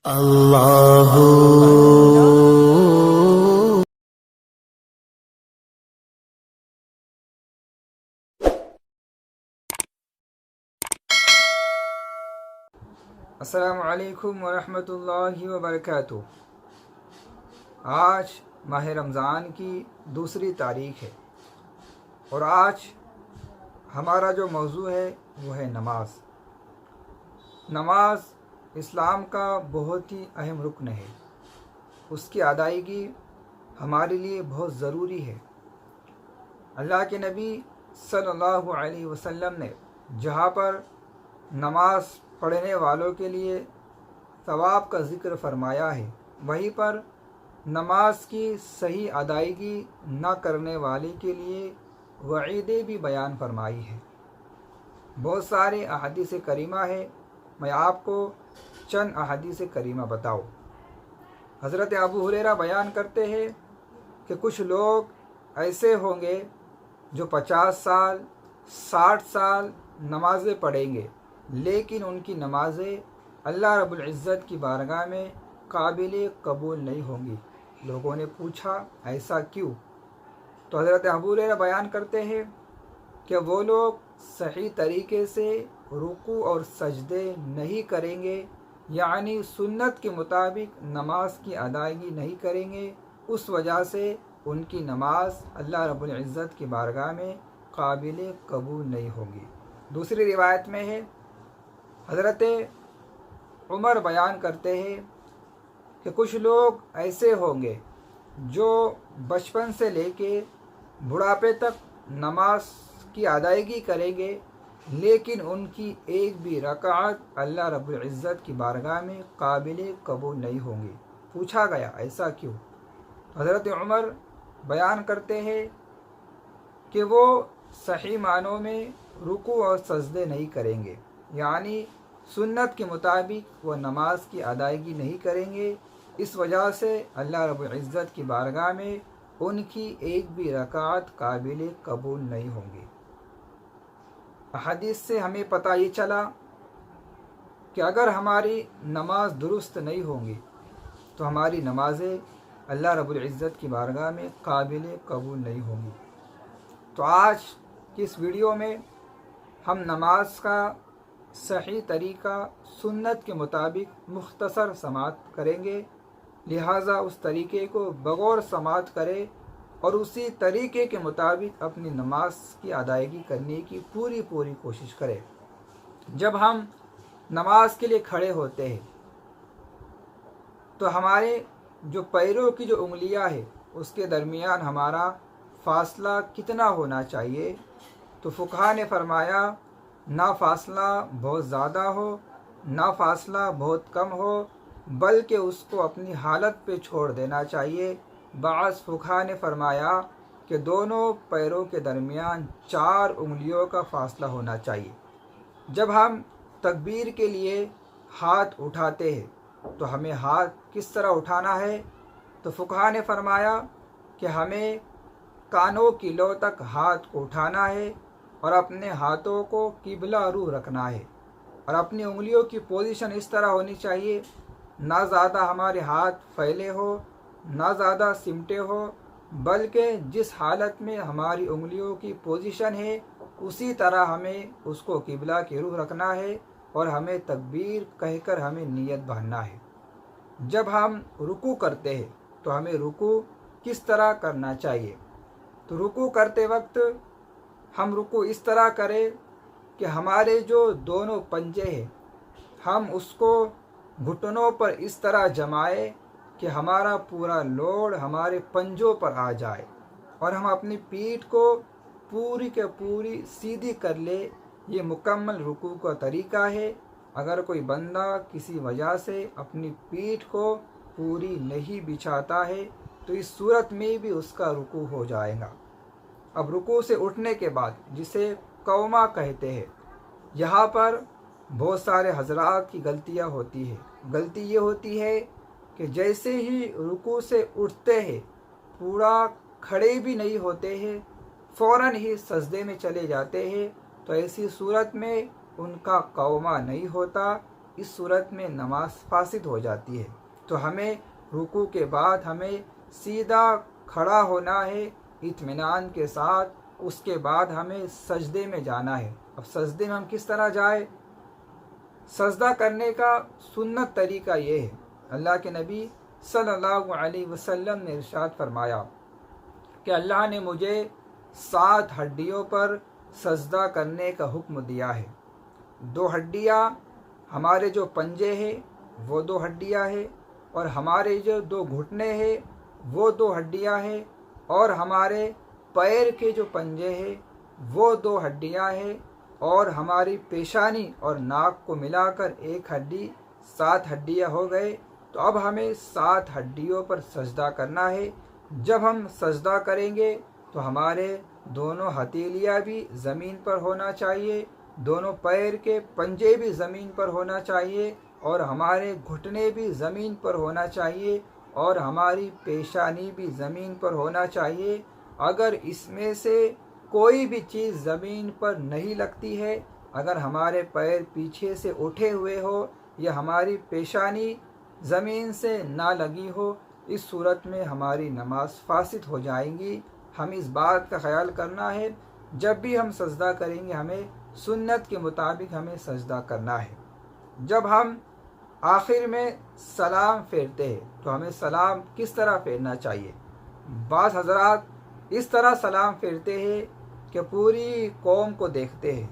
अल्लाहु अस्सलामु अलैकुम वरहमतुल्लाहि वबरकातुहू। आज माह रमज़ान की दूसरी तारीख़ है और आज हमारा जो मौजू है वो है नमाज। नमाज इस्लाम का बहुत ही अहम रुकन है। उसकी अदायगी हमारे लिए बहुत ज़रूरी है। अल्लाह के नबी सल्लल्लाहु अलैहि वसल्लम ने जहाँ पर नमाज पढ़ने वालों के लिए सवाब का ज़िक्र फरमाया है, वहीं पर नमाज की सही अदायगी न करने वाले के लिए वईदें भी बयान फरमाई है। बहुत सारे अहादीस करीमा है, मैं आपको चंद अहादीस करीमा बताऊँ। हज़रत अबू हुरैरा बयान करते हैं कि कुछ लोग ऐसे होंगे जो 50 साल 60 साल नमाज़ें पढ़ेंगे, लेकिन उनकी नमाज़ें अल्लाह रब्बुल इज़्ज़त की बारगाह में काबिल कबूल नहीं होंगी। लोगों ने पूछा ऐसा क्यों? तो हज़रत अबू हुरैरा बयान करते हैं कि वो लोग सही तरीके से रुकू और सजदे नहीं करेंगे, यानी सुन्नत के मुताबिक नमाज की अदायगी नहीं करेंगे। उस वजह से उनकी नमाज अल्लाह रब्बुल इज़्ज़त की बारगाह में काबिल कबूल नहीं होगी। दूसरी रिवायत में है, हज़रत उमर बयान करते हैं कि कुछ लोग ऐसे होंगे जो बचपन से लेके बुढ़ापे तक नमाज की अदायगी करेंगे, लेकिन उनकी एक भी रकात अल्लाह रब्बुल इज़्ज़त की बारगाह में काबिल कबूल नहीं होंगी। पूछा गया ऐसा क्यों? हज़रत उमर बयान करते हैं कि वो सही मानों में रुकू और सजदे नहीं करेंगे, यानी सुन्नत के मुताबिक वो नमाज की अदायगी नहीं करेंगे। इस वजह से अल्लाह रब्बुल इज़्ज़त की बारगाह में उनकी एक भी रकात काबिल कबूल नहीं होंगी। हदीस से हमें पता ये चला कि अगर हमारी नमाज दुरुस्त नहीं होंगी तो हमारी नमाज़ें अल्लाह रब्बुल इज़्ज़त की बारगाह में काबिल कबूल नहीं होंगी। तो आज की इस वीडियो में हम नमाज का सही तरीका सुन्नत के मुताबिक मुख्तसर समात करेंगे, लिहाजा उस तरीके को बगौर समात करें और उसी तरीके के मुताबिक अपनी नमाज की अदायगी करने की पूरी कोशिश करें। जब हम नमाज के लिए खड़े होते हैं तो हमारे जो पैरों की जो उंगलियां है उसके दरमियान हमारा फ़ासला कितना होना चाहिए? तो फुक़हा ने फरमाया ना फ़ासला बहुत ज़्यादा हो, ना फ़ासला बहुत कम हो, बल्कि उसको अपनी हालत पे छोड़ देना चाहिए। बाज़ फुक़हा ने फरमाया कि दोनों पैरों के दरमियान 4 उंगलियों का फ़ासला होना चाहिए। जब हम तकबीर के लिए हाथ उठाते हैं तो हमें हाथ किस तरह उठाना है? तो फुक़हा ने फरमाया कि हमें कानों की लो तक हाथ को उठाना है और अपने हाथों को किबला रू रखना है और अपनी उंगलियों की पोजीशन इस तरह होनी चाहिए, ना ज़्यादा हमारे हाथ फैले हो, ना ज़्यादा सिमटे हो, बल्कि जिस हालत में हमारी उंगलियों की पोजीशन है उसी तरह हमें उसको किबला की रूह रखना है और हमें तकबीर कहकर हमें नियत बांधना है। जब हम रुकू करते हैं तो हमें रुकू किस तरह करना चाहिए? तो रुकू करते वक्त हम रुकू इस तरह करें कि हमारे जो दोनों पंजे हैं हम उसको घुटनों पर इस तरह जमाए कि हमारा पूरा लोड हमारे पंजों पर आ जाए और हम अपनी पीठ को पूरी के पूरी सीधी कर ले। ये मुकम्मल रुकू का तरीका है। अगर कोई बंदा किसी वजह से अपनी पीठ को पूरी नहीं बिछाता है तो इस सूरत में भी उसका रुकू हो जाएगा। अब रुकू से उठने के बाद जिसे कौमा कहते हैं, यहाँ पर बहुत सारे हजरात की गलतियाँ होती है। गलती ये होती है कि जैसे ही रुकू से उठते हैं पूरा खड़े भी नहीं होते हैं, फ़ौरन ही सजदे में चले जाते हैं। तो ऐसी सूरत में उनका कौमा नहीं होता। इस सूरत में नमाज फासिद हो जाती है। तो हमें रुकू के बाद हमें सीधा खड़ा होना है इत्मीनान के साथ। उसके बाद हमें सजदे में जाना है। अब सजदे में हम किस तरह जाए? सजदा करने का सुन्नत तरीका ये है, अल्लाह के नबी सल्लल्लाहु अलैहि वसल्लम ने इरशाद फरमाया कि अल्लाह ने मुझे 7 हड्डियों पर सजदा करने का हुक्म दिया है। 2 हड्डियाँ, हमारे जो पंजे हैं वो 2 हड्डियाँ हैं, और हमारे जो 2 घुटने हैं वो 2 हड्डियाँ हैं, और हमारे पैर के जो पंजे हैं वो 2 हड्डियाँ हैं, और हमारी पेशानी और नाक को मिलाकर 1 हड्डी, 7 हड्डियाँ हो गए। तो अब हमें 7 हड्डियों पर सजदा करना है। जब हम सजदा करेंगे तो हमारे दोनों हथेलियाँ भी ज़मीन पर होना चाहिए, दोनों पैर के पंजे भी ज़मीन पर होना चाहिए, और हमारे घुटने भी ज़मीन पर होना चाहिए, और हमारी पेशानी भी ज़मीन पर होना चाहिए। अगर इसमें से कोई भी चीज़ ज़मीन पर नहीं लगती है, अगर हमारे पैर पीछे से उठे हुए हो या हमारी पेशानी ज़मीन से ना लगी हो, इस सूरत में हमारी नमाज फासिद हो जाएंगी। हम इस बात का ख्याल करना है, जब भी हम सजदा करेंगे हमें सुन्नत के मुताबिक हमें सजदा करना है। जब हम आखिर में सलाम फेरते हैं तो हमें सलाम किस तरह फेरना चाहिए? बाज़ हज़रात इस तरह सलाम फेरते हैं कि पूरी कौम को देखते हैं,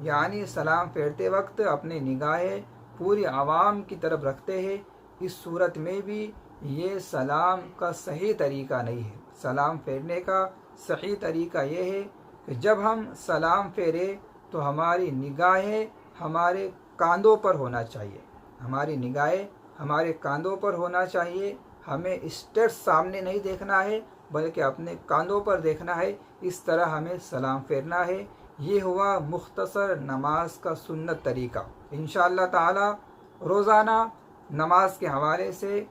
यानी सलाम फेरते वक्त अपनी निगाहें पूरी आवाम की तरफ रखते हैं। इस सूरत में भी ये सलाम का सही तरीका नहीं है। सलाम फेरने का सही तरीका ये है कि जब हम सलाम फेरे तो हमारी निगाहें हमारे कांधों पर होना चाहिए, हमारी निगाहें हमारे कांधों पर होना चाहिए। हमें स्ट्रेट सामने नहीं देखना है बल्कि अपने कांधों पर देखना है। इस तरह हमें सलाम फेरना है। ये हुआ मुख्तसर नमाज का सुन्नत तरीका। इंशाअल्लाह ताला रोज़ाना नमाज के हवाले से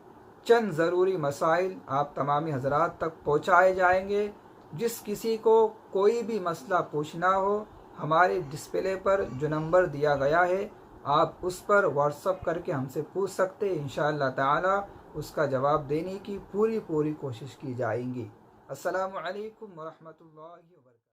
चंद ज़रूरी मसाइल आप तमामी हज़रात तक पहुँचाए जाएंगे। जिस किसी को कोई भी मसला पूछना हो, हमारे डिस्प्ले पर जो नंबर दिया गया है आप उस पर व्हाट्सअप करके हमसे पूछ सकते हैं। इंशाअल्लाह ताला उसका जवाब देने की पूरी कोशिश की जाएगी। अस्सलामु अलैकुम व रहमतुल्लाहि व बरकातुहू।